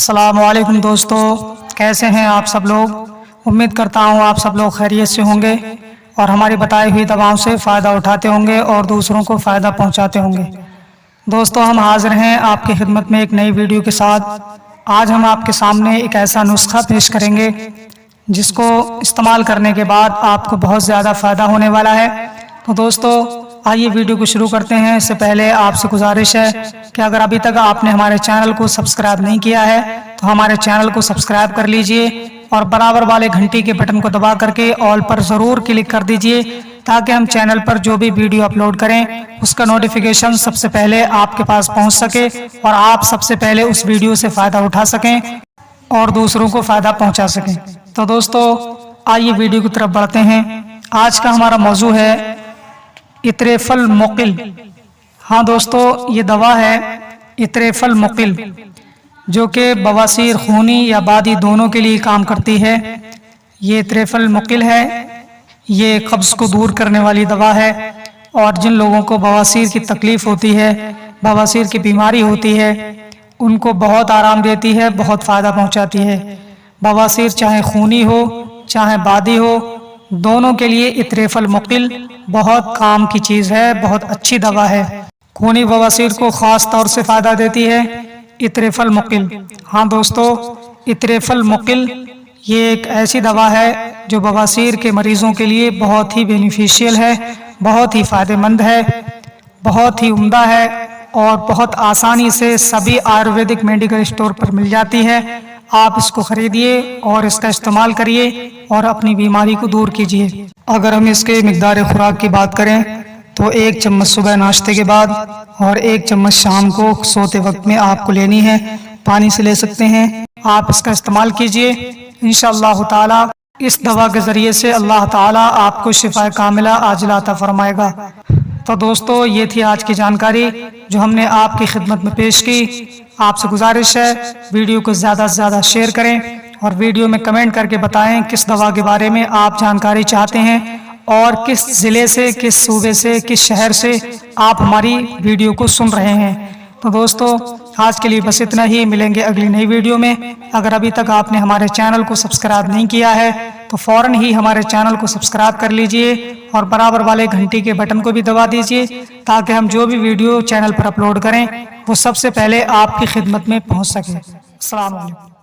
السلام علیکم دوستو، کیسے ہیں آپ سب لوگ؟ امید کرتا ہوں آپ سب لوگ خیریت سے ہوں گے اور ہماری بتائی ہوئی دواؤں سے فائدہ اٹھاتے ہوں گے اور دوسروں کو فائدہ پہنچاتے ہوں گے۔ دوستو، ہم حاضر ہیں آپ کی خدمت میں ایک نئی ویڈیو کے ساتھ۔ آج ہم آپ کے سامنے ایک ایسا نسخہ پیش کریں گے جس کو استعمال کرنے کے بعد آپ کو بہت زیادہ فائدہ ہونے والا ہے۔ تو دوستو، آئیے ویڈیو کو شروع کرتے ہیں۔ اس سے پہلے آپ سے گزارش ہے کہ اگر ابھی تک آپ نے ہمارے چینل کو سبسکرائب نہیں کیا ہے تو ہمارے چینل کو سبسکرائب کر لیجئے اور برابر والے گھنٹی کے بٹن کو دبا کر کے آل پر ضرور کلک کر دیجئے تاکہ ہم چینل پر جو بھی ویڈیو اپلوڈ کریں اس کا نوٹیفیکیشن سب سے پہلے آپ کے پاس پہنچ سکے اور آپ سب سے پہلے اس ویڈیو سے فائدہ اٹھا سکیں اور دوسروں کو فائدہ پہنچا سکیں۔ تو دوستو، آئیے ویڈیو کی طرف بڑھتے ہیں۔ آج کا ہمارا موضوع ہے اطریفل مقل۔ ہاں دوستو، یہ دوا ہے اطریفل مقل، جو کہ بواسیر خونی یا بادی دونوں کے لیے کام کرتی ہے۔ یہ اطریفل مقل ہے، یہ قبض کو دور کرنے والی دوا ہے اور جن لوگوں کو بواسیر کی تکلیف ہوتی ہے، بواسیر کی بیماری ہوتی ہے، ان کو بہت آرام دیتی ہے، بہت فائدہ پہنچاتی ہے۔ بواسیر چاہے خونی ہو چاہے بادی ہو، دونوں کے لیے اطریفل مقل بہت کام کی چیز ہے، بہت اچھی دوا ہے۔ خونی بواسیر کو خاص طور سے فائدہ دیتی ہے اطریفل مقل۔ ہاں دوستو، اطریفل مقل یہ ایک ایسی دوا ہے جو بواسیر کے مریضوں کے لیے بہت ہی بینیفیشیل ہے، بہت ہی فائدہ مند ہے، بہت ہی عمدہ ہے اور بہت آسانی سے سبھی آیورویدک میڈیکل اسٹور پر مل جاتی ہے۔ آپ اس کو خریدیے اور اس کا استعمال کریے اور اپنی بیماری کو دور کیجیے۔ اگر ہم اس کے مقدار خوراک کی بات کریں تو 1 چمچ صبح ناشتے کے بعد اور 1 چمچ شام کو سوتے وقت میں آپ کو لینی ہے۔ پانی سے لے سکتے ہیں۔ آپ اس کا استعمال کیجئے، انشاءاللہ تعالی اس دوا کے ذریعے سے اللہ تعالی آپ کو شفا کاملہ عاجلہ عطا فرمائے گا۔ تو دوستو، یہ تھی آج کی جانکاری جو ہم نے آپ کی خدمت میں پیش کی۔ آپ سے گزارش ہے ویڈیو کو زیادہ سے زیادہ شیئر کریں اور ویڈیو میں کمنٹ کر کے بتائیں کس دوا کے بارے میں آپ جانکاری چاہتے ہیں اور کس ضلع سے، کس صوبے سے، کس شہر سے آپ ہماری ویڈیو کو سن رہے ہیں۔ تو دوستو، آج کے لیے بس اتنا ہی، ملیں گے اگلی نئی ویڈیو میں۔ اگر ابھی تک آپ نے ہمارے چینل کو سبسکرائب نہیں کیا ہے تو فوراً ہی ہمارے چینل کو سبسکرائب کر لیجئے اور برابر والے گھنٹی کے بٹن کو بھی دبا دیجئے تاکہ ہم جو بھی ویڈیو چینل پر اپلوڈ کریں وہ سب سے پہلے آپ کی خدمت میں پہنچ سکے۔ السلام علیکم۔